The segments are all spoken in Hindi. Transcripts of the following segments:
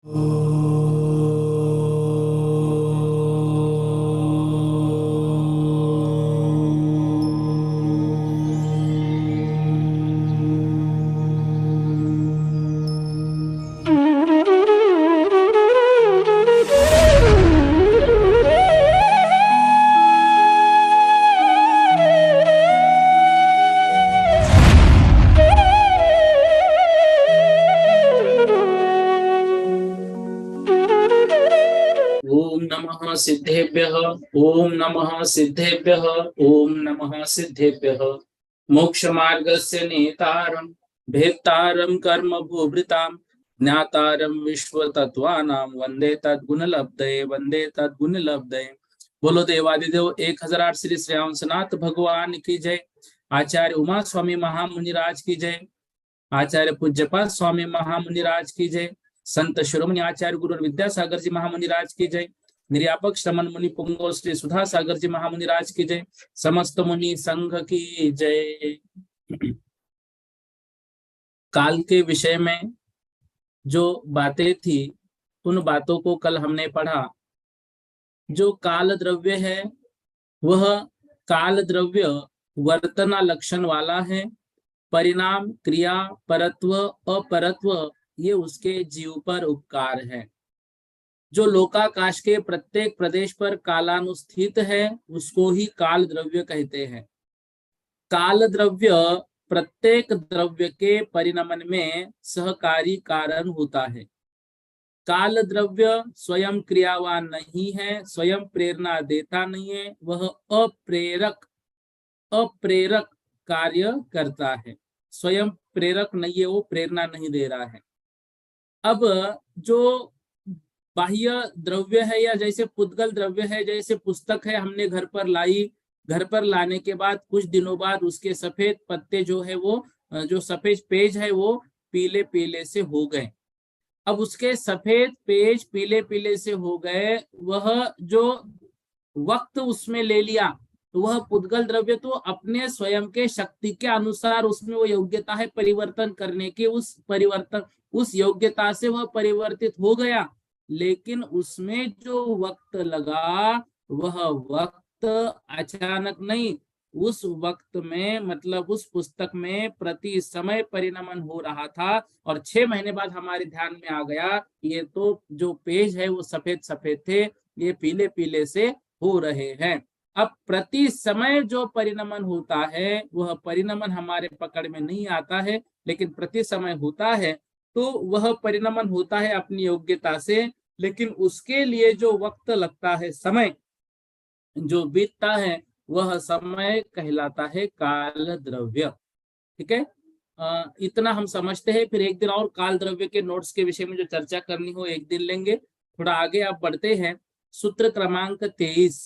ओम नमः सिद्धेभ्यः। ओम नमः सिद्धेभ्यः। ओम नमः सिद्धेभ्यः। मोक्ष मार्गस्य नेतारं भेत्तारं कर्म भूभृतां ज्ञातारं विश्व तत्वानां वंदे तद्गुणलब्धये वंदे तद्गुणलब्धये। बोलो देवादिदेव 1008 श्री श्री हंसनाथ भगवान की जय। आचार्य उमा स्वामी महामुनिराज की जय। आचार्य पूज्यपाद स्वामी महामुनिराज की जय। संत शिरोमणि आचार्य गुरु विद्यासागर जी महामुनिराज की जय। निर्यापक श्रमण मुनि पुंगव श्री सुधा सागर जी महामुनिराज की जय। समस्त मुनि संघ की जय। काल के विषय में जो बातें थी उन बातों को कल हमने पढ़ा। जो काल द्रव्य है वह काल द्रव्य वर्तना लक्षण वाला है। परिणाम, क्रिया, परत्व, अपरत्व ये उसके जीव पर उपकार है। जो लोकाकाश के प्रत्येक प्रदेश पर कालानुस्थित है उसको ही काल द्रव्य कहते हैं। काल द्रव्य प्रत्येक द्रव्य के परिणमन में सहकारी कारण होता है। काल द्रव्य स्वयं क्रियावान नहीं है, स्वयं प्रेरणा देता नहीं है, वह अप्रेरक कार्य करता है। स्वयं प्रेरक नहीं है, वो प्रेरणा नहीं दे रहा है। अब जो बाह्य द्रव्य है या जैसे पुद्गल द्रव्य है, जैसे पुस्तक है हमने घर पर लाई, घर पर लाने के बाद कुछ दिनों बाद उसके सफेद पत्ते जो है वो जो सफेद पेज है वो पीले पीले से हो गए। अब उसके सफेद पेज पीले पीले से हो गए, वह जो वक्त उसमें ले लिया तो वह पुद्गल द्रव्य तो अपने स्वयं के शक्ति के अनुसार उसमें वो योग्यता है परिवर्तन करने की, उस योग्यता से वह परिवर्तित हो गया। लेकिन उसमें जो वक्त लगा वह वक्त अचानक नहीं, उस वक्त में मतलब उस पुस्तक में प्रति समय परिणमन हो रहा था और 6 महीने बाद हमारे ध्यान में आ गया ये तो जो पेज है वो सफेद सफेद थे, ये पीले पीले से हो रहे हैं। अब प्रति समय जो परिणमन होता है वह परिणमन हमारे पकड़ में नहीं आता है, लेकिन प्रति समय होता है तो वह परिणमन होता है अपनी योग्यता से। लेकिन उसके लिए जो वक्त लगता है, समय जो बीतता है वह समय कहलाता है काल द्रव्य। ठीक है, इतना हम समझते हैं। फिर एक दिन और काल द्रव्य के नोट्स के विषय में जो चर्चा करनी हो एक दिन लेंगे। थोड़ा आगे आप बढ़ते हैं। सूत्र क्रमांक 23।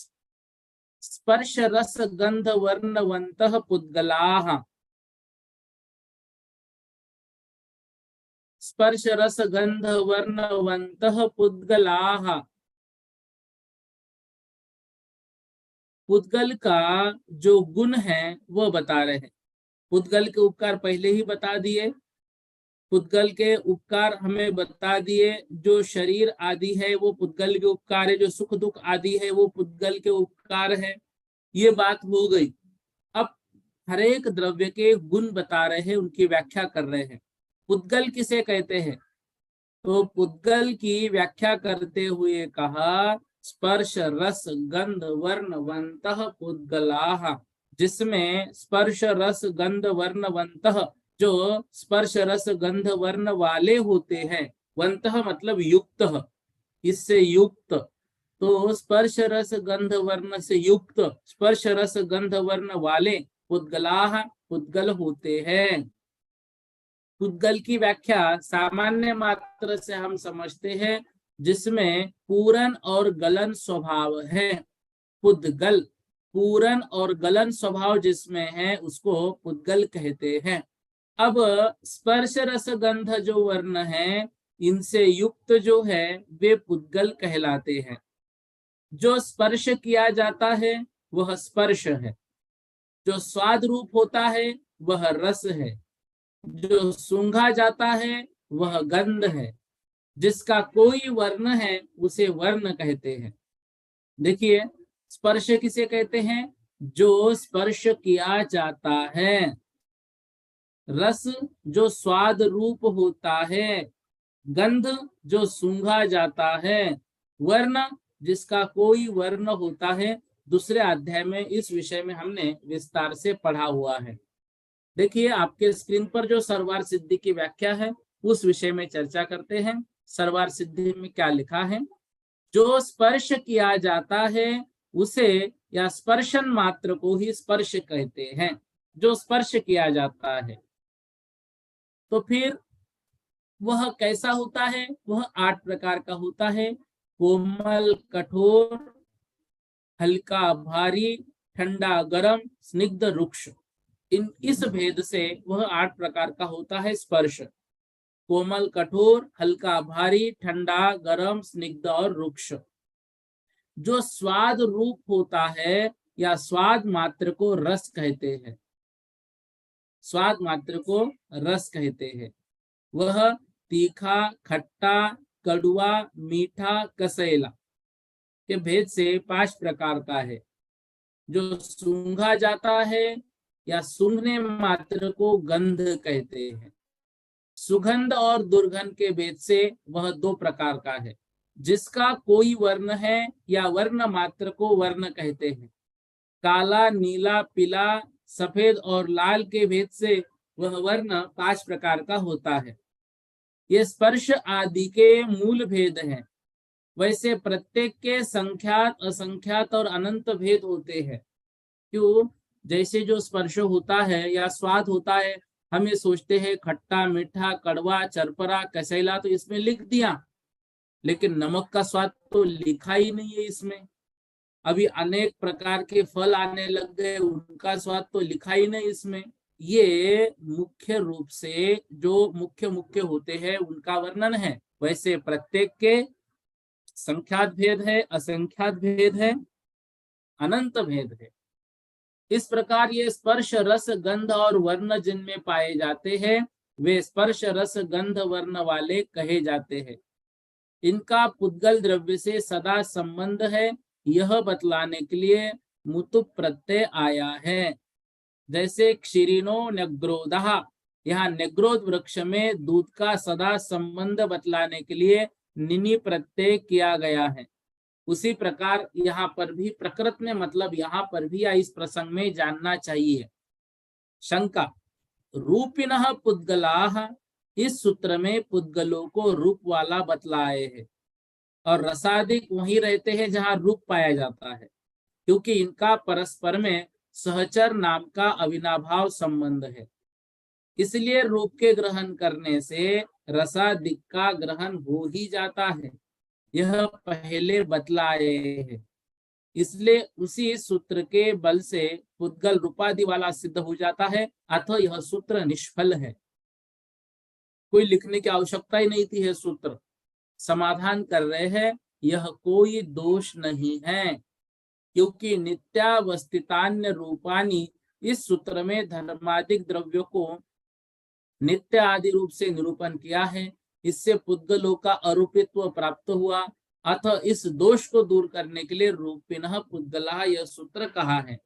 स्पर्श रस गंध वर्णवंतः पुद्गलाः। स्पर्श रस गंध वर्णवंतः पुद्गलाः। पुद्गल का जो गुण है वह बता रहे हैं। पुद्गल के उपकार पहले ही बता दिए। पुद्गल के उपकार हमें बता दिए। जो शरीर आदि है वो पुद्गल के उपकार है, जो सुख दुख आदि है वो पुद्गल के उपकार है। ये बात हो गई। अब हर एक द्रव्य के गुण बता रहे हैं, उनकी व्याख्या कर रहे हैं। पुद्गल किसे कहते हैं? तो पुद्गल की व्याख्या करते हुए कहा स्पर्श रस गंध वर्णवंतः पुद्गलाः। जिसमें स्पर्श रस गंध वर्णवंतः, जो स्पर्श रस गंध वर्ण वाले होते हैं, वंतः मतलब युक्त, इससे युक्त, तो स्पर्श रस गंध वर्ण से युक्त स्पर्श रस गंध वर्ण वाले पुद्गलाः पुद्गल होते हैं। पुद्गल की व्याख्या सामान्य मात्र से हम समझते हैं जिसमें पूरन और गलन स्वभाव है। पुद्गल पूरन और गलन स्वभाव जिसमें है उसको पुद्गल कहते हैं। अब स्पर्श रस गंध जो वर्ण है इनसे युक्त जो है वे पुद्गल कहलाते हैं। जो स्पर्श किया जाता है वह स्पर्श है, जो स्वाद रूप होता है वह रस है, जो सूंघा जाता है वह गंध है, जिसका कोई वर्ण है उसे वर्ण कहते हैं। देखिए, स्पर्श किसे कहते हैं? जो स्पर्श किया जाता है। रस जो स्वाद रूप होता है। गंध जो सूंघा जाता है। वर्ण जिसका कोई वर्ण होता है। दूसरे अध्याय में इस विषय में हमने विस्तार से पढ़ा हुआ है। देखिए, आपके स्क्रीन पर जो सर्वार सिद्धि की व्याख्या है उस विषय में चर्चा करते हैं। सर्वार सिद्धि में क्या लिखा है? जो स्पर्श किया जाता है उसे या स्पर्शन मात्र को ही स्पर्श कहते हैं। जो स्पर्श किया जाता है, तो फिर वह कैसा होता है? वह 8 प्रकार का होता है। कोमल, कठोर, हल्का, भारी, ठंडा, गरम, स्निग्ध, रुक्ष। इस भेद से वह 8 प्रकार का होता है स्पर्श। कोमल, कठोर, हल्का, भारी, ठंडा, गरम, स्निग्ध और रुक्ष। जो स्वाद रूप होता है या स्वाद मात्र को रस कहते हैं। स्वाद मात्र को रस कहते हैं। वह तीखा, खट्टा, कड़वा, मीठा, कसैला के भेद से 5 प्रकार का है। जो सूंघा जाता है या सूंघने मात्र को गंध कहते हैं। सुगंध और दुर्गंध के भेद से वह 2 प्रकार का है। जिसका कोई वर्ण है या वर्ण मात्र को वर्ण कहते हैं। काला, नीला, पीला, सफेद और लाल के भेद से वह वर्ण 5 प्रकार का होता है। ये स्पर्श आदि के मूल भेद हैं। वैसे प्रत्येक के संख्यात, असंख्यात और अनंत भेद होते हैं। क्यों? जैसे जो स्पर्श होता है या स्वाद होता है, हम ये सोचते हैं खट्टा, मीठा, कड़वा, चरपरा, कसैला, तो इसमें लिख दिया, लेकिन नमक का स्वाद तो लिखा ही नहीं है इसमें। अभी अनेक प्रकार के फल आने लग गए, उनका स्वाद तो लिखा ही नहीं इसमें। ये मुख्य रूप से जो मुख्य मुख्य होते हैं उनका वर्णन है। वैसे प्रत्येक के संख्यात भेद है, असंख्यात भेद है, अनंत भेद है। इस प्रकार ये स्पर्श, रस, गंध और वर्ण जिनमें पाए जाते हैं वे स्पर्श, रस, गंध, वर्ण वाले कहे जाते हैं। इनका पुद्गल द्रव्य से सदा संबंध है, यह बतलाने के लिए मुतुप प्रत्यय आया है। जैसे क्षीरिनो नग्रोदः, यहाँ नग्रोध वृक्ष में दूध का सदा संबंध बतलाने के लिए निनि प्रत्यय किया गया है। उसी प्रकार यहाँ पर भी प्रकृत में मतलब यहाँ पर भी या इस प्रसंग में जानना चाहिए। शंका, रूपिणः पुद्गलाः, इस सूत्र में पुद्गलों को रूप वाला बतलाए है और रसादिक वहीं रहते हैं जहां रूप पाया जाता है, क्योंकि इनका परस्पर में सहचर नाम का अविनाभाव संबंध है। इसलिए रूप के ग्रहण करने से रसादिक का ग्रहण हो ही जाता है, यह पहले बतलाए है। इसलिए उसी सूत्र के बल से पुद्गल रूपादि वाला सिद्ध हो जाता है, अतः यह सूत्र निष्फल है। कोई लिखने की आवश्यकता ही नहीं थी। यह सूत्र समाधान कर रहे हैं, यह कोई दोष नहीं है, क्योंकि नित्यावस्थितान्य रूपानी, इस सूत्र में धर्मादिक द्रव्यों को नित्य आदि रूप से निरूपण किया है। इससे पुद्गलों का अरूपित्व प्राप्त हुआ, अतः इस दोष को दूर करने के लिए रूपिणः पुद्गलः यह सूत्र कहा है।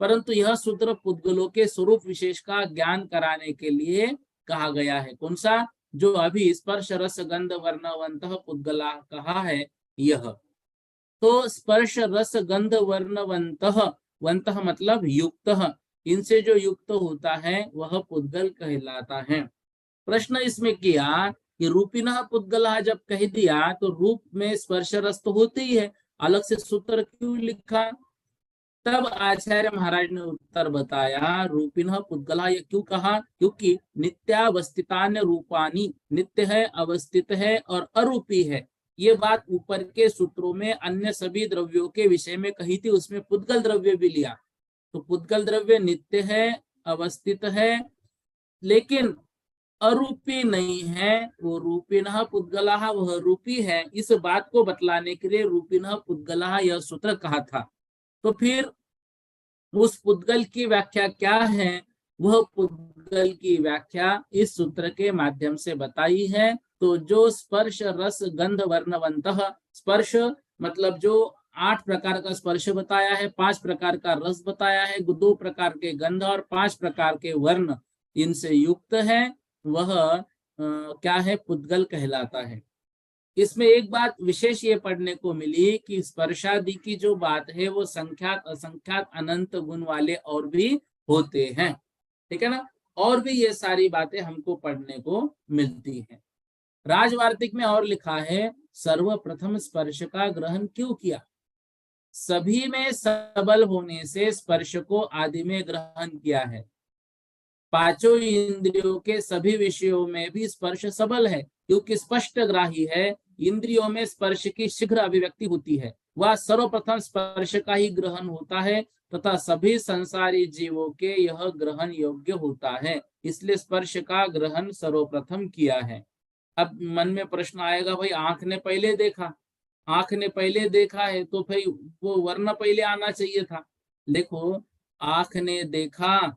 परंतु यह सूत्र पुद्गलों के स्वरूप विशेष का ज्ञान कराने के लिए कहा गया है। कौन सा? जो अभी स्पर्श, रस, गंध, वर्णवंतः पुद्गला कहा है यह। तो स्पर्श, रस, गंध, वर्णवंतः, वंतः मतलब युक्त, इनसे जो युक्त होता है वह पुद्गल कहलाता है। प्रश्न इसमें किया कि रूपिणः पुद्गलः जब कह दिया तो रूप में स्पर्श, रस तो होते ही है, अलग से सूत्र क्यों लिखा? तब आचार्य महाराज ने उत्तर बताया, रूपिणः पुद्गलः ये क्यों कहा? क्योंकि नित्यावस्थितान्य रूपानी, नित्य है, अवस्थित है और अरूपी है। ये बात ऊपर के सूत्रों में अन्य सभी द्रव्यों के विषय में कही थी, उसमें पुद्गल द्रव्य भी लिया। तो पुद्गल द्रव्य नित्य है, अवस्थित है, लेकिन अरूपी नहीं है। वो रूपिणः पुद्गलः वह रूपी है। इस बात को बतलाने के लिए रूपिणः पुद्गलः यह सूत्र कहा था। तो फिर उस पुद्गल की व्याख्या क्या है? वह पुद्गल की व्याख्या इस सूत्र के माध्यम से बताई है। तो जो स्पर्श रस गंध वर्णवंतः, स्पर्श मतलब जो 8 प्रकार का स्पर्श बताया है, 5 प्रकार का रस बताया है, 2 प्रकार के गंध और 5 प्रकार के वर्ण इनसे युक्त है, वह क्या है, पुद्गल कहलाता है। इसमें एक बात विशेष ये पढ़ने को मिली कि स्पर्शादि की जो बात है वो संख्यात असंख्यात अनंत गुण वाले और भी होते हैं, ठीक है ना। और भी ये सारी बातें हमको पढ़ने को मिलती हैं। राजवार्तिक में और लिखा है, सर्वप्रथम स्पर्श का ग्रहण क्यों किया? सभी में सबल होने से स्पर्श को आदि में ग्रहण किया है। पांचों इंद्रियों के सभी विषयों में भी स्पर्श सबल है, क्योंकि स्पष्ट ग्राही है। इंद्रियों में स्पर्श की शीघ्र अभिव्यक्ति होती है, वह सर्वप्रथम स्पर्श का ही ग्रहण होता है तथा सभी संसारी जीवों के यह ग्रहण योग्य होता है, इसलिए स्पर्श का ग्रहण सर्वप्रथम किया है। अब मन में प्रश्न आएगा, भाई आंख ने पहले देखा, आंख ने पहले देखा है तो भाई वो वर्ण पहले आना चाहिए था। देखो, आंख ने देखा,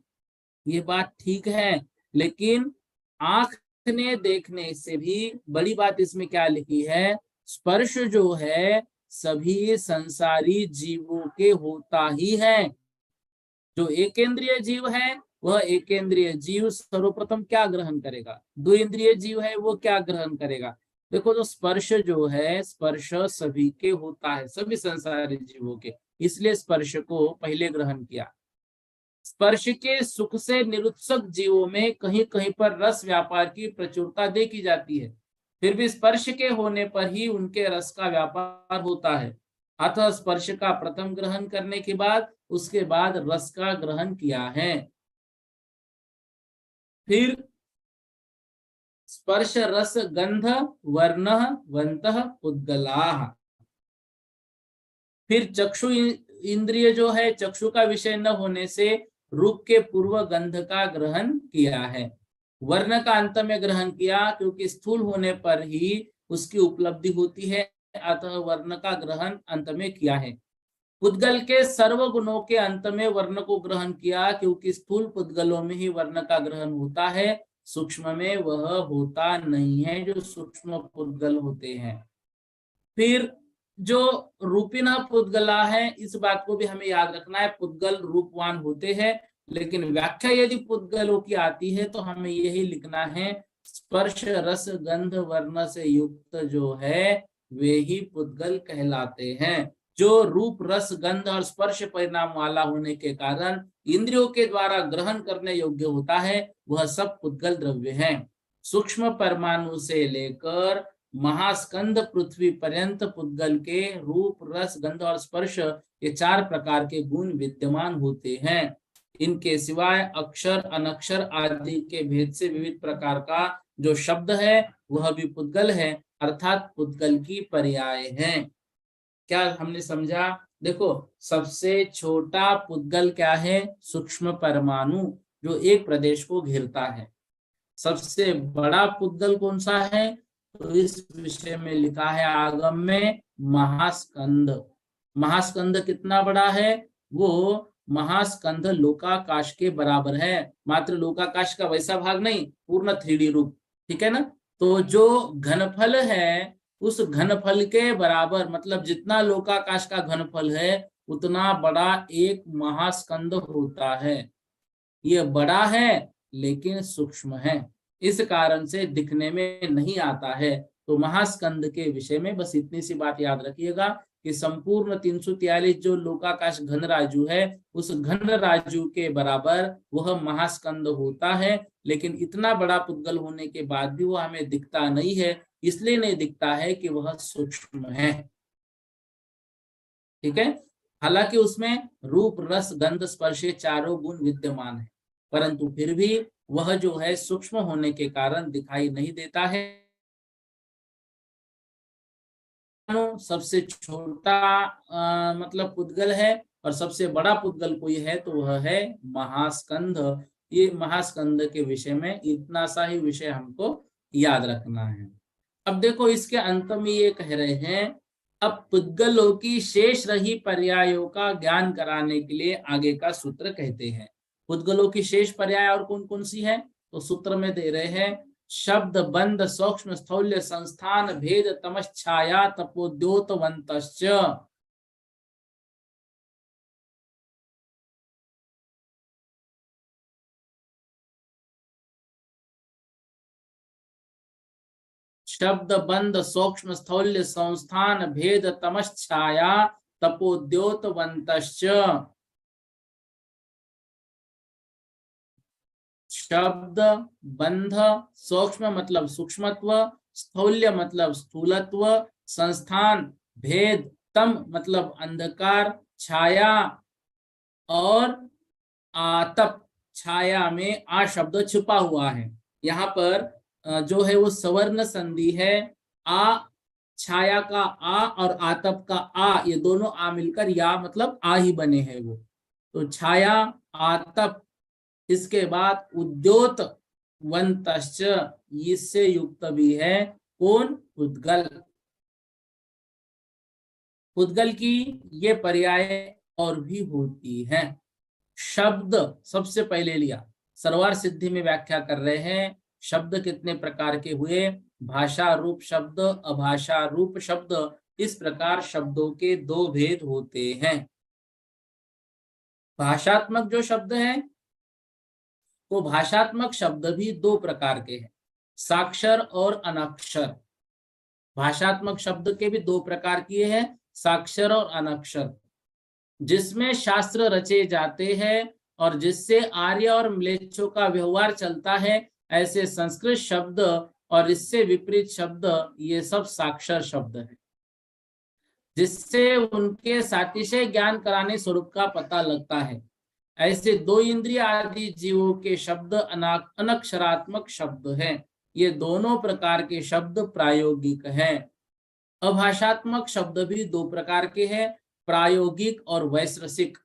ये बात ठीक है, लेकिन आंख ने देखने से भी बड़ी बात इसमें क्या लिखी है, स्पर्श जो है सभी संसारी जीवों के होता ही है। जो एकेंद्रिय जीव है वह एकेंद्रिय जीव सर्वप्रथम क्या ग्रहण करेगा, 2 इंद्रिय जीव है वो क्या ग्रहण करेगा। देखो, तो स्पर्श जो है, स्पर्श सभी के होता है, सभी संसारी जीवों के, इसलिए स्पर्श को पहले ग्रहण किया। स्पर्श के सुख से निरुत्सुक जीवों में कहीं कहीं पर रस व्यापार की प्रचुरता देखी जाती है, फिर भी स्पर्श के होने पर ही उनके रस का व्यापार होता है। अतः स्पर्श का प्रथम ग्रहण करने के बाद उसके बाद रस का ग्रहण किया है। फिर स्पर्श रस गंध वर्ण वंतः पुद्गलाः। फिर चक्षु इंद्रिय जो है, चक्षु का विषय न होने से रूप के पूर्व गंध का ग्रहण किया है। वर्ण का अंत में ग्रहण किया, क्योंकि स्थूल होने पर ही उसकी उपलब्धि होती है, अतः वर्ण का ग्रहण अंत में किया है। पुद्गल के सर्व गुणों के अंत में वर्ण को ग्रहण किया, क्योंकि स्थूल पुद्गलों में ही वर्ण का ग्रहण होता है, सूक्ष्म में वह होता नहीं है, जो सूक्ष्म पुद्गल होते हैं। फिर जो रूपिना पुद्गला है, इस बात को भी हमें याद रखना है, पुद्गल रूपवान होते हैं, लेकिन व्याख्या यदि पुद्गलों की आती है तो हमें यही लिखना है, स्पर्श रस गंध वर्ण से युक्त जो है वे ही पुद्गल कहलाते हैं। जो रूप रस गंध और स्पर्श परिणाम वाला होने के कारण इंद्रियों के द्वारा ग्रहण करने योग्य होता है, वह सब पुद्गल द्रव्य हैं। सूक्ष्म परमाणु से लेकर महास्कंद पृथ्वी पर्यंत पुद्गल के रूप रस गंध और स्पर्श ये 4 प्रकार के गुण विद्यमान होते हैं। इनके सिवाय अक्षर अनक्षर आदि के भेद से विविध प्रकार का जो शब्द है वह भी पुद्गल है, अर्थात पुद्गल की पर्याय है। क्या हमने समझा? देखो, सबसे छोटा पुद्गल क्या है? सूक्ष्म परमाणु, जो एक प्रदेश को घेरता है। सबसे बड़ा पुद्गल कौन सा है? तो इस विषय में लिखा है आगम में, महास्कंद। महास्कंद कितना बड़ा है? वो महास्कंद लोकाकाश के बराबर है, मात्र लोकाकाश का वैसा भाग नहीं, पूर्ण 3D रूप, ठीक है ना। तो जो घनफल है उस घनफल के बराबर, मतलब जितना लोकाकाश का घनफल है उतना बड़ा एक महास्कंद होता है। ये बड़ा है लेकिन सूक्ष्म है, इस कारण से दिखने में नहीं आता है। तो महास्कंद के विषय में बस इतनी सी बात याद रखिएगा कि संपूर्ण 343 जो लोकाकाश घन राजु है, उस घन राजु के बराबर वह महास्कंद होता है, लेकिन इतना बड़ा पुद्गल होने के बाद भी वह हमें दिखता नहीं है। इसलिए नहीं दिखता है कि वह सूक्ष्म है, ठीक है। हालांकि उसमें रूप रस गंध स्पर्श चारों गुण विद्यमान है, परंतु फिर भी वह जो है सूक्ष्म होने के कारण दिखाई नहीं देता है। सबसे छोटा मतलब पुद्गल है और सबसे बड़ा पुद्गल कोई है तो वह है महास्कंद। ये महास्कंद के विषय में इतना सा ही विषय हमको याद रखना है। अब देखो, इसके अंत में ये कह रहे हैं, अब पुद्गलों की शेष रही पर्यायों का ज्ञान कराने के लिए आगे का सूत्र कहते हैं। पुद्गलों की शेष पर्याय और कौन कौन सी है? तो सूत्र में दे रहे हैं, शब्द बंध सूक्ष्म स्थौल्य संस्थान भेद तमश्छाया तपोद्योतवन्तश्च। शब्द बंध सूक्ष्म स्थौल्य संस्थान भेद तमश्छाया तपोद्योतवन्तश्च। शब्द बंध सूक्ष्म मतलब सूक्ष्मत्व, स्थौल्य मतलब स्थूलत्व, संस्थान भेद, तम मतलब अंधकार, छाया और आतप, छाया में आ शब्द छुपा हुआ है। यहाँ पर जो है वो सवर्ण संधि है। आ, छाया का आ और आतप का आ, ये दोनों आ मिलकर या मतलब आ ही बने हैं वो। तो छाया, आतप, इसके बाद उद्योत वंतश्च, इससे युक्त भी है कौन? उद्गल। उद्गल की ये पर्याय और भी होती हैं। शब्द सबसे पहले लिया, सर्वार सिद्धि में व्याख्या कर रहे हैं। शब्द कितने प्रकार के हुए? भाषा रूप शब्द, अभाषा रूप शब्द। इस प्रकार शब्दों के दो भेद होते हैं। भाषात्मक जो शब्द है वो भाषात्मक शब्द भी दो प्रकार के हैं, साक्षर और अनक्षर। भाषात्मक शब्द के भी दो प्रकार किए हैं, साक्षर और अनक्षर। जिसमें शास्त्र रचे जाते हैं और जिससे आर्य और म्लेच्छों का व्यवहार चलता है, ऐसे संस्कृत शब्द और इससे विपरीत शब्द, ये सब साक्षर शब्द है, जिससे उनके सातिशय ज्ञान कराने स्वरूप का पता लगता है। ऐसे दो इंद्रिय आदि जीवों के शब्द अनक्षरात्मक शब्द हैं। ये दोनों प्रकार के शब्द प्रायोगिक हैं। अभाषात्मक शब्द भी दो प्रकार के हैं, प्रायोगिक और वैश्रसिक।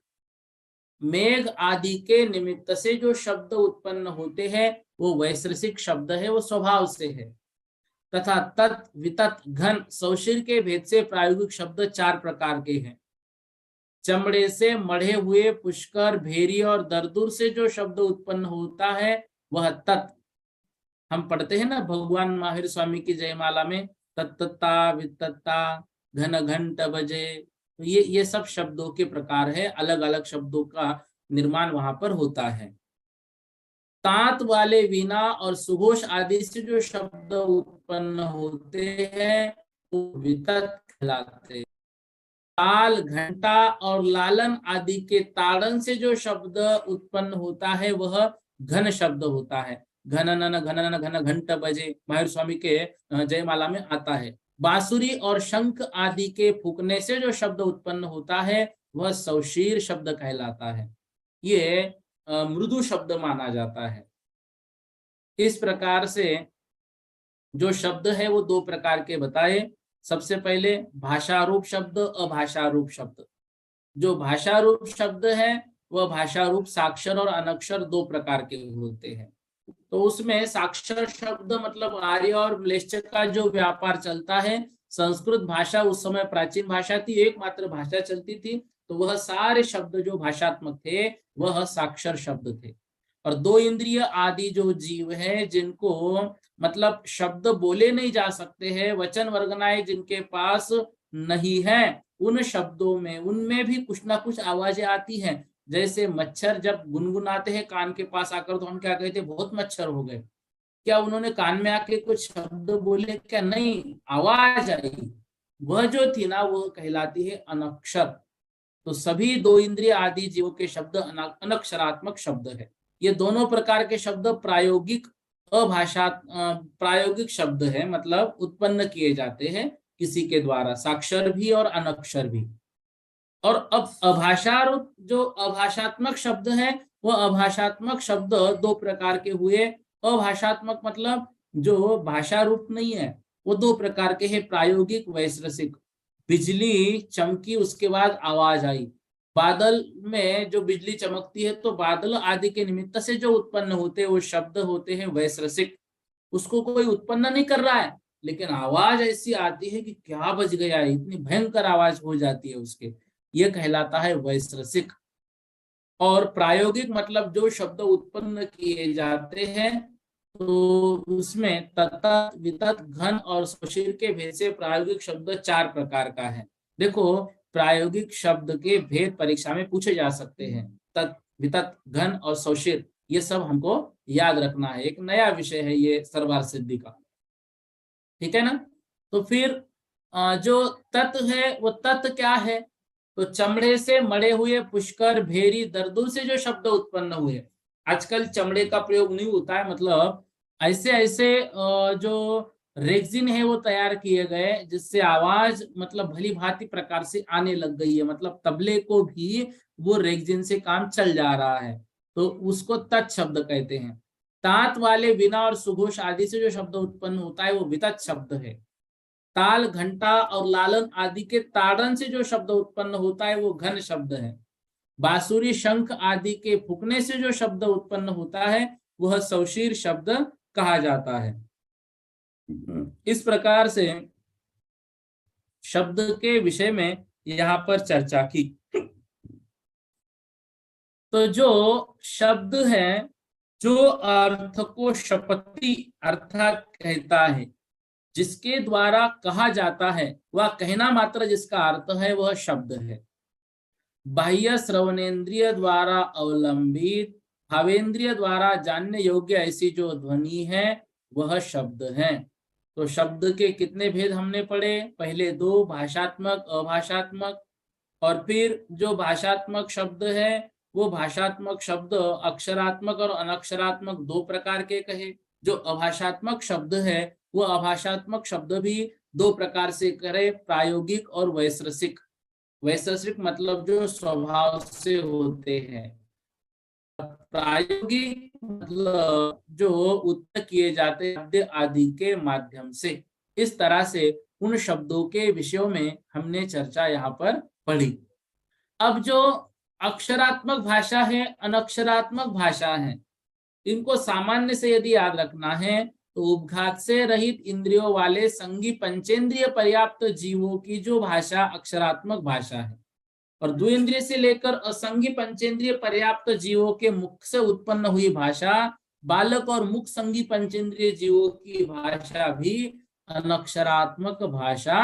मेघ आदि के निमित्त से जो शब्द उत्पन्न होते हैं वो वैश्रसिक शब्द है, वो स्वभाव से है। तथा तत्, वितत, घन, सौशीर के भेद से प्रायोगिक शब्द चार प्रकार के हैं। चमड़े से मढ़े हुए पुष्कर, भेरी और दरदूर से जो शब्द उत्पन्न होता है वह तत्। हम पढ़ते हैं ना भगवान माहिर स्वामी की जयमाला में, तत्तता वितत्ता घन घंट बजे। तो ये सब शब्दों के प्रकार है, अलग अलग शब्दों का निर्माण वहां पर होता है। तात वाले वीणा और सुघोष आदि से जो शब्द उत्पन्न होते हैं वो वितत कहलाते हैं। ताल, घंटा और लालन आदि के ताड़न से जो शब्द उत्पन्न होता है वह घन शब्द होता है। घनन घनन घन घंट बजे माहिर स्वामी के जयमाला में आता है। बांसुरी और शंख आदि के फूकने से जो शब्द उत्पन्न होता है वह सौशीर शब्द कहलाता है। ये मृदु शब्द माना जाता है। इस प्रकार से जो शब्द है वो दो प्रकार के बताए। सबसे पहले भाषा रूप शब्द, अभाषा रूप शब्द। जो भाषा रूप शब्द है वह भाषा रूप साक्षर और अनक्षर दो प्रकार के होते हैं। तो उसमें साक्षर शब्द मतलब आर्य और म्लेच्छ का जो व्यापार चलता है, संस्कृत भाषा उस समय प्राचीन भाषा थी, एकमात्र भाषा चलती थी, तो वह सारे शब्द जो भाषात्मक थे वह साक्षर शब्द थे। और दो इंद्रिय आदि जो जीव है जिनको मतलब शब्द बोले नहीं जा सकते हैं, वचन वर्गनाएं जिनके पास नहीं है, उन शब्दों में उनमें भी कुछ ना कुछ आवाजें आती हैं। जैसे मच्छर जब गुनगुनाते हैं कान के पास आकर, तो हम क्या कहते हैं? बहुत मच्छर हो गए। क्या उन्होंने कान में आके कुछ शब्द बोले? क्या नहीं, आवाज आई। वह जो थी ना वह कहलाती है अनक्षर। तो सभी दो इंद्रिय आदि जीवों के शब्द अनक्षरात्मक शब्द है। ये दोनों प्रकार के शब्द प्रायोगिक प्रायोगिक शब्द है, मतलब उत्पन्न किए जाते हैं किसी के द्वारा, साक्षर भी और अनक्षर भी। और अब जो अभाषात्मक शब्द है वो अभाषात्मक शब्द दो प्रकार के हुए। अभाषात्मक मतलब जो भाषा रूप नहीं है, वो दो प्रकार के हैं, प्रायोगिक, वैश्रसिक। बिजली चमकी, उसके बाद आवाज आई। बादल में जो बिजली चमकती है तो बादल आदि के निमित्त से जो उत्पन्न होते हैं वो शब्द होते हैं वैश्रसिक। उसको कोई उत्पन्न नहीं कर रहा है, लेकिन आवाज ऐसी आती है कि क्या बज गया है, इतनी भयंकर आवाज हो जाती है उसके, यह कहलाता है वैश्रसिक। और प्रायोगिक मतलब जो शब्द उत्पन्न किए जाते हैं तो उसमें ततत, वितत, घन और स्वशीर के भेद से प्रायोगिक शब्द 4 प्रकार का है। देखो, प्रायोगिक शब्द के भेद परीक्षा में पूछे जा सकते हैं। तत्, वितत, घन और स्वशीर, ये सब हमको याद रखना है। एक नया विषय है ये सर्वार्थ सिद्धि का, ठीक है ना। तो फिर जो तत् है वो तत् क्या है, तो चमड़े से मड़े हुए पुष्कर, भेरी, दर्दुल से जो शब्द उत्पन्न हुए। आजकल चमड़े का प्रयोग नहीं होता है, मतलब ऐसे ऐसे जो रेक्सिन है वो तैयार किए गए जिससे आवाज मतलब भली भांति प्रकार से आने लग गई है, मतलब तबले को भी वो रेक्सिन से काम चल जा रहा है, तो उसको तत् शब्द कहते हैं। तात वाले वीणा और सुघोष आदि से जो शब्द उत्पन्न होता है वो वितत शब्द है। ताल, घंटा और लालन आदि के ताड़न से जो शब्द उत्पन्न होता है वो घन शब्द है। बांसुरी, शंख आदि के फूंकने से जो शब्द उत्पन्न होता है वह सौशीर शब्द कहा जाता है। इस प्रकार से शब्द के विषय में यहाँ पर चर्चा की। तो जो शब्द है जो अर्थ को शपथी अर्थात कहता है, जिसके द्वारा कहा जाता है, वह कहना मात्र जिसका अर्थ है वह शब्द है। बाह्य श्रवणेन्द्रिय द्वारा अवलंबित, भावेंद्रिय द्वारा जानने योग्य ऐसी जो ध्वनि है वह शब्द है। तो शब्द के कितने भेद हमने पढ़े, पहले 2, भाषात्मक, अभाषात्मक। और फिर जो भाषात्मक शब्द है वो भाषात्मक शब्द अक्षरात्मक और अनक्षरात्मक 2 प्रकार के कहे। जो अभाषात्मक शब्द है वो अभाषात्मक शब्द भी 2 प्रकार से करे, प्रायोगिक और वैश्रसिक। वैश्रसिक मतलब जो स्वभाव से होते हैं, प्रायोगिक मतलब जो उत्तर किए जाते शब्द आदि के माध्यम से। इस तरह से उन शब्दों के विषयों में हमने चर्चा यहाँ पर पढ़ी। अब जो अक्षरात्मक भाषा है, अनक्षरात्मक भाषा है, इनको सामान्य से यदि याद रखना है तो उपघात से रहित इंद्रियों वाले संगी पंचेंद्रिय पर्याप्त जीवों की जो भाषा अक्षरात्मक भाषा है, और द्विइंद्रिय से लेकर असंगी पंचेंद्रिय पर्याप्त जीवों के मुख से उत्पन्न हुई भाषा, बालक और मुख संगी पंचेंद्रिय जीवों की भाषा भी अनक्षरात्मक भाषा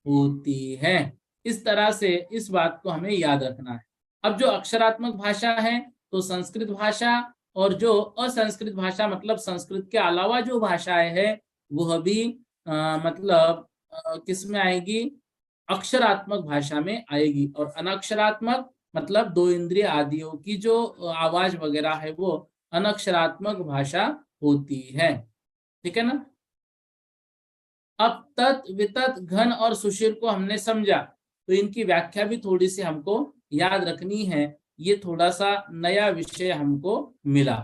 होती है। इस तरह से इस बात को हमें याद रखना है। अब जो अक्षरात्मक भाषा है तो संस्कृत भाषा, और जो असंस्कृत भाषा मतलब संस्कृत के अलावा जो भाषाएं है वह भी मतलब किस में आएगी, अक्षरात्मक भाषा में आएगी। और अनक्षरात्मक मतलब 2 इंद्रिय आदियों की जो आवाज वगैरह है वो अनक्षरात्मक भाषा होती है, ठीक है ना। अब तत्, वितत, घन और सुशीर को हमने समझा, तो इनकी व्याख्या भी थोड़ी सी हमको याद रखनी है। ये थोड़ा सा नया विषय हमको मिला,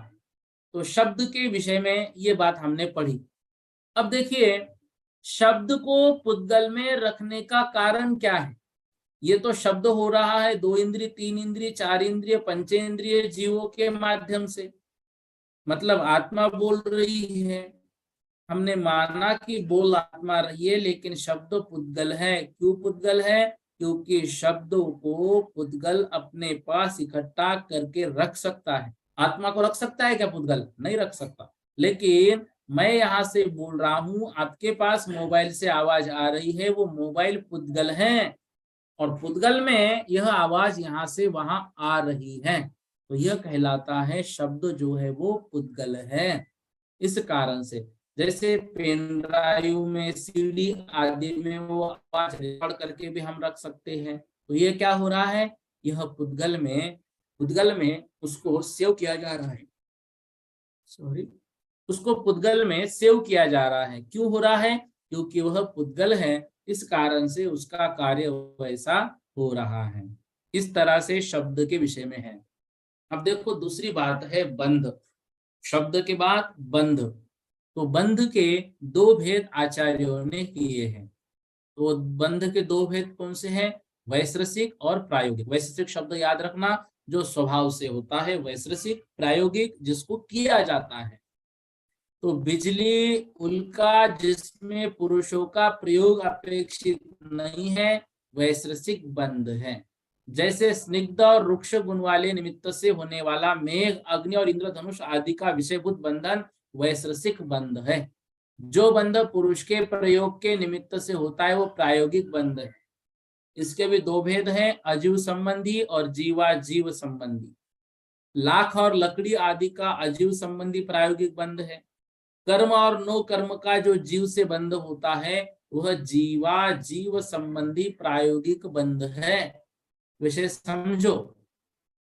तो शब्द के विषय में ये बात हमने पढ़ी। अब देखिए, शब्द को पुद्गल में रखने का कारण क्या है। ये तो शब्द हो रहा है 2 इंद्रिय, 3 इंद्रिय, 4 इंद्रिय, पंचेंद्रिय जीवों के माध्यम से, मतलब आत्मा बोल रही है। हमने माना कि बोल आत्मा रही है, लेकिन शब्द पुद्गल है। क्यों पुद्गल है, क्योंकि शब्दों को पुद्गल अपने पास इकट्ठा करके रख सकता है। आत्मा को रख सकता है क्या पुद्गल, नहीं रख सकता। लेकिन मैं यहाँ से बोल रहा हूं, आपके पास मोबाइल से आवाज आ रही है, वो मोबाइल पुद्गल है, और पुद्गल में यह आवाज यहाँ से वहां आ रही है, तो यह कहलाता है शब्द जो है वो पुद्गल है। इस कारण से जैसे पेन ड्राइव में, सीडी आदि में वो आवाज रिकॉर्ड करके भी हम रख सकते हैं, तो ये क्या हो रहा है, यह पुद्गल में उसको सेव किया जा रहा है, उसको पुद्गल में सेव किया जा रहा है। क्यों हो रहा है, क्योंकि वह पुद्गल है, इस कारण से उसका कार्य वैसा हो रहा है। इस तरह से शब्द के विषय में है। अब देखो दूसरी बात है बंध। शब्द के बाद बंध, तो बंध के 2 भेद आचार्यों ने किए हैं। तो बंध के 2 भेद कौन से हैं, वैश्रसिक और प्रायोगिक। वैश्रसिक शब्द याद रखना जो स्वभाव से होता है, वैश्रसिक प्रायोगिक जिसको किया जाता है। तो बिजली, उल्का जिसमें पुरुषों का प्रयोग अपेक्षित नहीं है, वैश्रसिक बंध है। जैसे स्निग्ध और रुक्ष गुण वाले निमित्त से होने वाला मेघ, अग्नि और इंद्रधनुष आदि का विषयभूत बंधन वैश्रसिक बंध है। जो बंध पुरुष के प्रयोग के निमित्त से होता है वो प्रायोगिक बंध है। इसके भी दो भेद हैं, अजीव संबंधी और जीवाजीव संबंधी। लाख और लकड़ी आदि का अजीव संबंधी प्रायोगिक बंध है। कर्म और नो कर्म का जो जीव से बंध होता है वह जीवाजीव संबंधी प्रायोगिक बंध है। विषय समझो,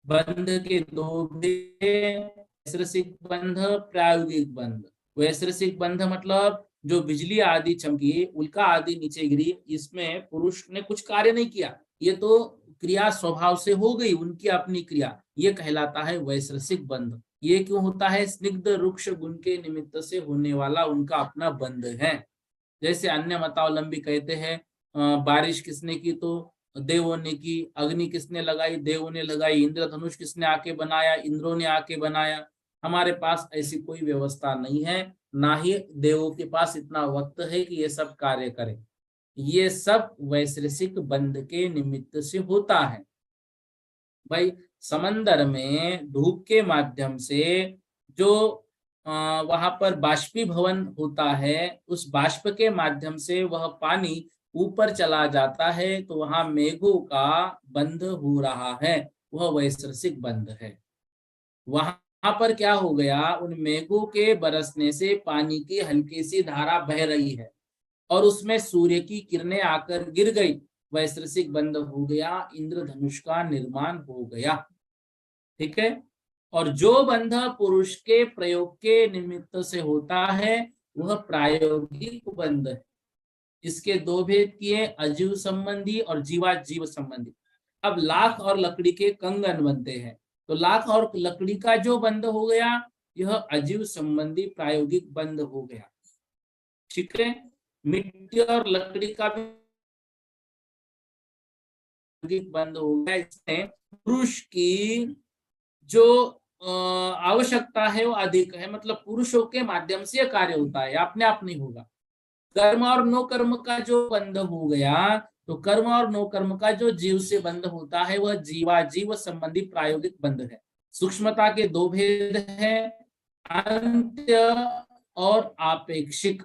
बंध के दो भेद, वैश्रसिक बंध, प्रायोगिक बंध। वैश्रसिक बंध मतलब जो बिजली आदि चमकी, उल्का आदि नीचे गिरी, इसमें पुरुष ने कुछ कार्य नहीं किया, ये तो क्रिया स्वभाव से हो गई, उनकी अपनी क्रिया, ये कहलाता है वैश्रसिक बंध। ये क्यों होता है? स्निग्ध रुक्ष गुण के निमित्त से होने वाला उनका अपना बंध है। जैसे अन्य मतावलंबी कहते हैं बारिश किसने की? तो देवों ने की। अग्नि किसने लगाई? देवों ने लगाई। इंद्रधनुष किसने आके बनाया? इंद्रों ने आके बनाया। हमारे पास ऐसी कोई व्यवस्था नहीं है, ना ही देवों के पास इतना वक्त है कि ये सब कार्य करें। ये सब वैश्रसिक बंध के निमित्त से होता है। भाई समंदर में धूप के माध्यम से जो वहां पर बाष्पीभवन होता है, उस बाष्प के माध्यम से वह पानी ऊपर चला जाता है, तो वहां मेघों का बंध हो रहा है, वह वैश्रसिक बंध है। वहां पर क्या हो गया? उन मेघों के बरसने से पानी की हल्की सी धारा बह रही है और उसमें सूर्य की किरणें आकर गिर गई, वैश्रसिक बंध हो गया, इंद्रधनुष का निर्माण हो गया। ठीक है। और जो बंध पुरुष के प्रयोग के निमित्त से होता है वह प्रायोगिक बंध है। इसके दो भेद किए, अजीव संबंधी और जीवाजीव संबंधी। अब लाख और लकड़ी के कंगन बनते हैं, तो लाख और लकड़ी का जो बंध हो गया यह अजीव संबंधी प्रायोगिक बंध हो गया। ठीक है। मिट्टी और लकड़ी का भी बंद हो गया। इसमें पुरुष की जो आवश्यकता है वो अधिक है, मतलब पुरुषों के माध्यम से कार्य होता है, अपने आप नहीं होगा। कर्म और नो कर्म का जो बंध हो गया, तो कर्म और नो कर्म का जो जीव से बंध होता है वह जीवाजीव संबंधी प्रायोगिक बंध है। सूक्ष्मता के दो भेद हैं, अंत्य और आपेक्षिक।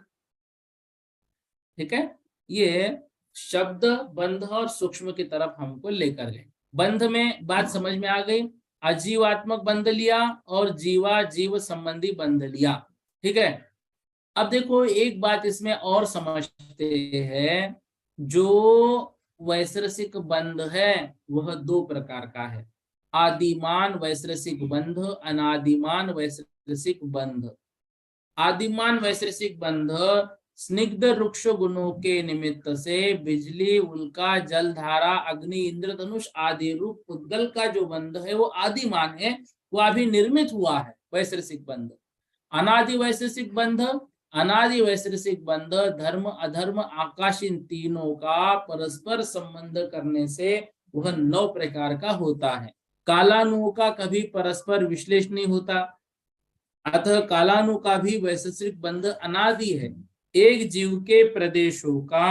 ठीक है। ये शब्द बंध और सूक्ष्म की तरफ हमको लेकर गए। बंध में बात समझ में आ गई। अजीवात्मक बंध लिया और जीवाजीव संबंधी बंध लिया। ठीक है। अब देखो एक बात इसमें और समझते हैं, जो वैश्रसिक बंध है वह दो प्रकार का है, आदिमान वैश्रसिक बंध, अनादिमान वैश्रसिक बंध। आदिमान वैश्रसिक बंध स्निग्ध रुक्ष गुणों के निमित्त से बिजली, उल्का, जलधारा, अग्नि, इंद्रधनुष आदि रूप पुद्गल का जो बंध है वो आदिमान है, वो अभी निर्मित हुआ है वैश्रसिक बंध। अनादि वैश्रसिक बंध, अनादि वैश्रसिक बंध धर्म, अधर्म, आकाश, इन तीनों का परस्पर संबंध करने से वह 9 प्रकार का होता है। कालानुओं का कभी परस्पर विश्लेषण नहीं होता, अतः कालानु का भी वैश्रसिक बंध अनादि है। एक जीव के प्रदेशों का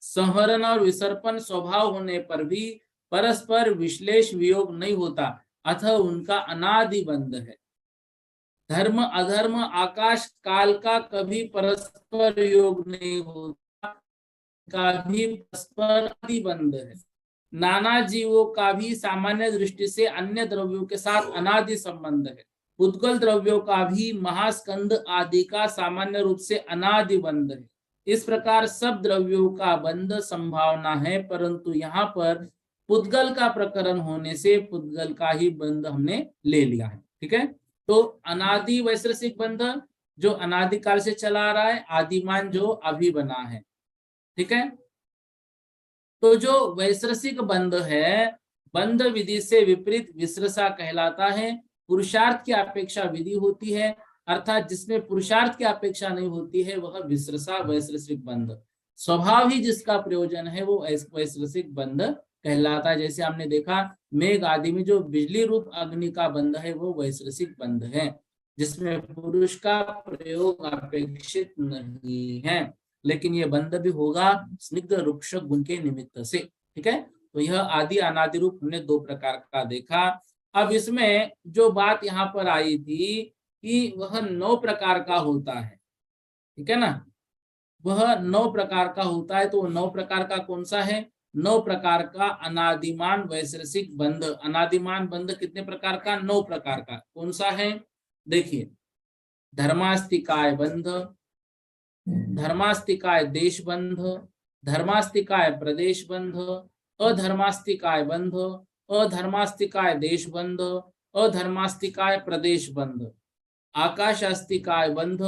संहरण और विसर्पण स्वभाव होने पर भी परस्पर विश्लेष वियोग नहीं होता, अतः उनका अनादि बंध है। धर्म, अधर्म, आकाश, काल का कभी परस्पर योग नहीं होता, का भी परस्पर आदि बंध है। नाना जीवों का भी सामान्य दृष्टि से अन्य द्रव्यों के साथ अनादि संबंध है। पुद्गल द्रव्यों का भी महास्कंद आदि का सामान्य रूप से अनादि बंध है। इस प्रकार सब द्रव्यों का बंध संभावना है, परंतु यहाँ पर पुद्गल का प्रकरण होने से पुद्गल का ही बंध हमने ले लिया है। ठीक है। तो अनादि वैश्रसिक बंध जो अनादिकाल से चला आ रहा है, आदिमान जो अभी बना है। ठीक है। तो जो वैश्रसिक बंध है, बंध विधि से विपरीत विश्रसा कहलाता है। पुरुषार्थ की अपेक्षा विधि होती है, अर्थात जिसमें पुरुषार्थ की अपेक्षा नहीं होती है वह विश्रसा वैश्रसिक बंध। स्वभाव ही जिसका प्रयोजन है वो वैश्रसिक बंध कहलाता है। जैसे हमने देखा मेघ आदि में जो बिजली रूप अग्नि का बंध है वो वैश्रसिक बंध है, जिसमें पुरुष का प्रयोग अपेक्षित नहीं है, लेकिन ये बंध भी होगा स्निग्ध रुक्ष गुण के निमित्त से। ठीक है। तो यह आदि अनादि रूप हमने दो प्रकार का देखा। अब इसमें जो बात यहाँ पर आई थी कि वह 9 प्रकार का होता है, ठीक है ना। वह 9 प्रकार का होता है, तो 9 प्रकार का कौन सा है? 9 प्रकार का अनादिमान वैशेषिक बंध। अनादिमान बंध कितने प्रकार का? 9 प्रकार का। कौन सा है? देखिए, धर्मास्तिकाय बंध, धर्मास्तिकाय देश बंध, धर्मास्तिकाय प्रदेश बंध, अधर्मास्तिकाय बंध, अधर्मास्तिकाय देश बंध, अधर्मास्तिकाय प्रदेश बंध, आकाशास्तिकाय बंध,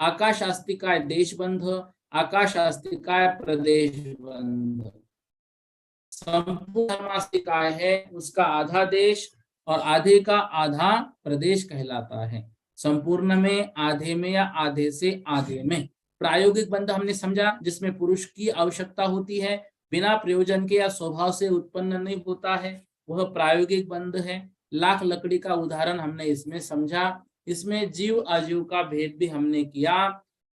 आकाशास्तिकाय देश बंध, आकाशास्तिकाय प्रदेश बंध। संपूर्ण धर्मास्तिकाय है, उसका आधा देश और आधे का आधा प्रदेश कहलाता है। संपूर्ण में, आधे में या आधे से आधे में। प्रायोगिक बंध हमने समझा, जिसमें पुरुष की आवश्यकता होती है, बिना प्रयोजन के या स्वभाव से उत्पन्न नहीं होता है, वह प्रायोगिक बंध है। लाख लकड़ी का उदाहरण हमने इसमें समझा। इसमें जीव अजीव का भेद भी हमने किया।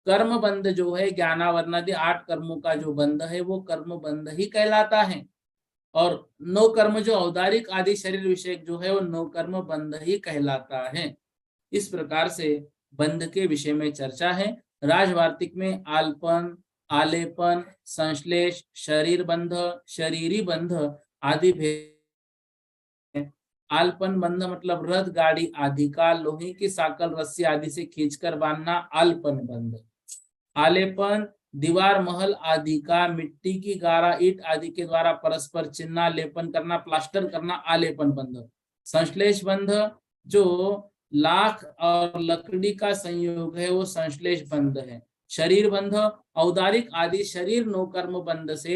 कर्म बंध जो है, ज्ञानावरणादि 8 कर्मों का जो बंध है, वो कर्म बंध ही कहलाता है। और 9 कर्म जो औदारिक आदि शरीर विषयक जो है, वो 9 कर्म बंध ही कहलाता है। इस प्रकार से बंध के विषय में चर्चा है। राजवार्तिक में आलपन, आलेपन, संश्लेष, शरीर बंध, शरीरी बंध आदि भेद। आलपन बंध मतलब रथ, गाड़ी आदि का लोहे की साकल, रस्सी आदि से खींचकर बांधना, आलपन बंध। आलेपन दीवार, महल आदि का मिट्टी की गारा, ईट आदि के द्वारा परस्पर चिन्ह, लेपन करना, प्लास्टर करना, आलेपन बंध। संश्लेष बंध जो लाख और लकड़ी का संयोग है, वो संश्लेष बंध है। शरीर बंध औदारिक आदि शरीर 9 कर्म बंध से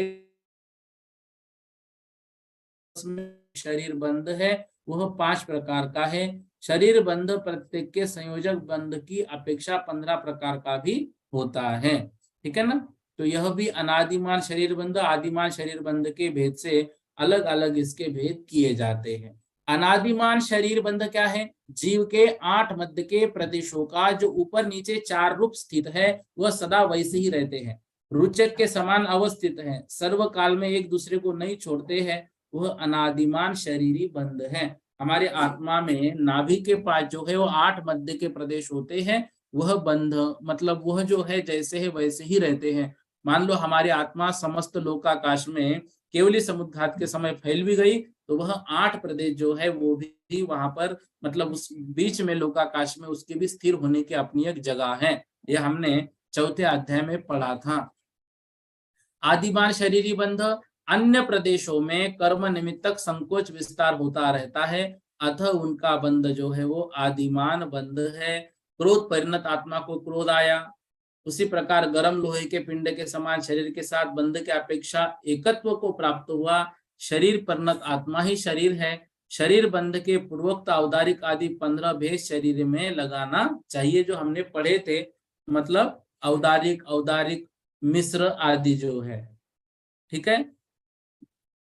शरीर बंध है, वह 5 प्रकार का है। शरीर बंध प्रत्येक के संयोजक बंध की अपेक्षा 15 प्रकार का भी होता है, ठीक है ना। तो यह भी अनादिमान शरीर बंध, आदिमान शरीर बंध के भेद से अलग अलग इसके भेद किए जाते हैं। अनादिमान शरीर बंध क्या है? जीव के 8 मध्य के प्रदेशों का जो ऊपर नीचे 4 रूप स्थित है, वह सदा वैसे ही रहते हैं, रुचक के समान अवस्थित हैं, सर्वकाल में एक दूसरे को नहीं छोड़ते हैं, वह अनादिमान शरीरी बंध है। हमारे आत्मा में नाभि के पास जो है, वो 8 मध्य के प्रदेश होते हैं। वह बंध मतलब वह जो है जैसे है वैसे ही रहते हैं। मान लो हमारी आत्मा समस्त लोकाकाश में केवली समुद्घात के समय फैल भी गई, तो वह 8 प्रदेश जो है वो भी वहां पर मतलब उस बीच में लोकाकाश में उसके भी स्थिर होने की अपनी एक जगह है। यह हमने 4थे अध्याय में पढ़ा था। आदिमान शरीरी बंध अन्य प्रदेशों में कर्म निमित्तक संकोच विस्तार होता रहता है, अतः उनका बंध जो है वो आदिमान बंध है। क्रोध परिणत आत्मा को क्रोध आया, उसी प्रकार गर्म लोहे के पिंड के समान शरीर के साथ बंध के अपेक्षा एकत्व को प्राप्त हुआ। शरीर परिणत आत्मा ही शरीर है। शरीर बंध के पूर्वोक्त औदारिक आदि 15 भेद शरीर में लगाना चाहिए, जो हमने पढ़े थे। मतलब औदारिक, औदारिक मिश्र आदि जो है, ठीक है।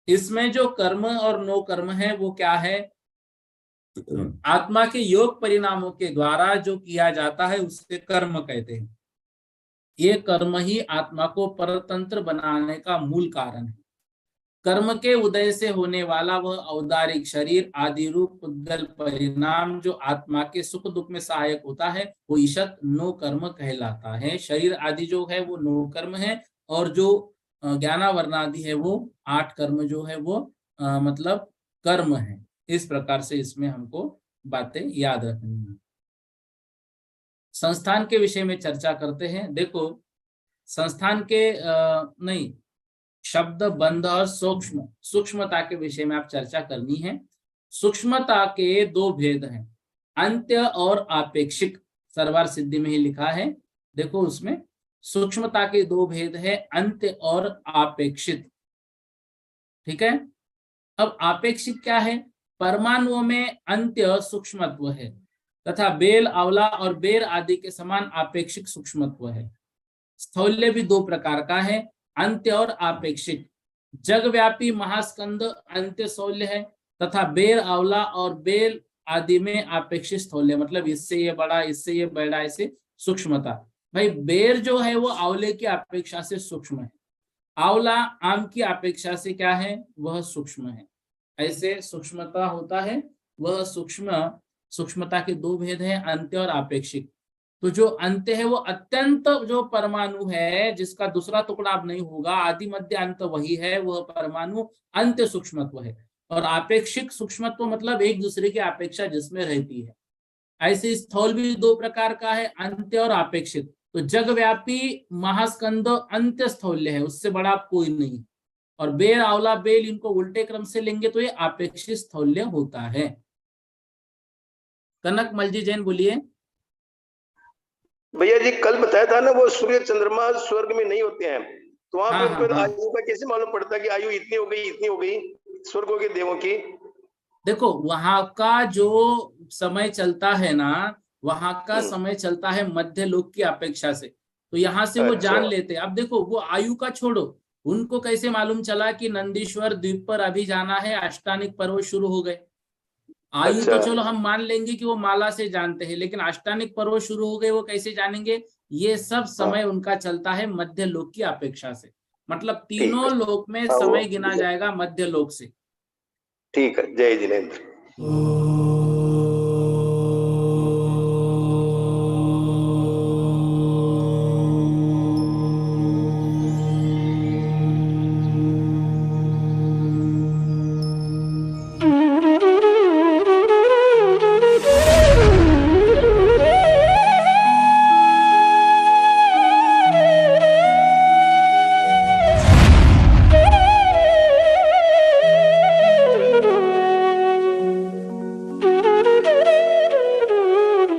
इसमें जो कर्म और नो कर्म है वो क्या है? आत्मा के योग परिणामों के द्वारा जो किया जाता है उससे कर्म कहते हैं। ये कर्म ही आत्मा को परतंत्र बनाने का मूल कारण है। कर्म के उदय से होने वाला वह औदारिक शरीर आदि रूप पुद्गल परिणाम जो आत्मा के सुख दुख में सहायक होता है, वो ईशत नो कर्म कहलाता है। शरीर आदि जो है वो नो कर्म है, और जो ज्ञानावरणादि है वो 8 कर्म जो है वो मतलब कर्म है। इस प्रकार से इसमें हमको बातें याद रखनी है। संस्थान के विषय में चर्चा करते हैं। देखो, संस्थान के नहीं, शब्द बंध और सूक्ष्म, सूक्ष्मता के विषय में आप चर्चा करनी है। सूक्ष्मता के 2 भेद हैं, अंत्य और आपेक्षिक। सर्वार सिद्धि में ही लिखा है, देखो उसमें सूक्ष्मता के 2 भेद है, अंत्य और आपेक्षित, ठीक है। अब आपेक्षिक क्या है? परमाणुओं में अंत्य सूक्ष्मत्व है, तथा बेल, आंवला और बेर आदि के समान आपेक्षिक सूक्ष्मत्व है। स्थौल्य भी 2 प्रकार का है, अंत्य और आपेक्षिक। जगव्यापी महास्कंद अंत्य स्थौल्य है, तथा बेर, आंवला और बेल आदि में अपेक्षित स्थौल्य, मतलब इससे ये बड़ा, इससे ये बड़ा, ऐसे सूक्ष्मता। भाई बेर जो है वो आंवले की अपेक्षा से सूक्ष्म है, आंवला आम की अपेक्षा से क्या है, वह सूक्ष्म है। ऐसे सूक्ष्मता होता है, वह सूक्ष्म सूक्ष्मता के दो भेद हैं, अंत्य और आपेक्षिक। तो जो अंत्य है वो अत्यंत जो परमाणु है, जिसका दूसरा टुकड़ा अब नहीं होगा, आदि मध्य अंत वही है, वह परमाणु अंत्य सूक्ष्मत्व है। और आपेक्षिक सूक्ष्मत्व मतलब एक दूसरे की अपेक्षा जिसमें रहती है। ऐसे स्थूल भी दो प्रकार का है, अंत्य और आपेक्षिक। तो जगव्यापी महास्कंद अंत्य स्थौल्य है, उससे बड़ा आप कोई नहीं। और बेर, आंवला, बेल, इनको उल्टे क्रम से लेंगे तो ये आपेक्षिक स्थौल्य होता है। कनक मलजी जैन बोलिए। भैया जी कल बताया था ना, वो सूर्य चंद्रमा स्वर्ग में नहीं होते हैं, तो वहां हाँ पे हाँ फिर हाँ। आयु का कैसे मालूम पड़ता है कि आयु इतनी हो गई, इतनी हो गई स्वर्गों के देवों की? देखो वहां का जो समय चलता है ना, वहां का हम्म। समय चलता है मध्य लोक की अपेक्षा से। तो यहाँ से वो अच्छा जान लेते हैं। अब देखो वो आयु का छोड़ो, उनको कैसे मालूम चला कि नंदीश्वर द्वीप पर अभी जाना है, अष्टानिक पर्व शुरू हो गए। आयु तो अच्छा चलो हम मान लेंगे कि वो माला से जानते हैं, लेकिन अष्टानिक पर्व शुरू हो गए वो कैसे जानेंगे? ये सब हाँ समय उनका चलता है मध्य लोक की अपेक्षा से। मतलब ठीक तीनों है। लोक में हाँ वो समय गिना जाएगा मध्य लोक से। ठीक है, जय जिनेन्द्र।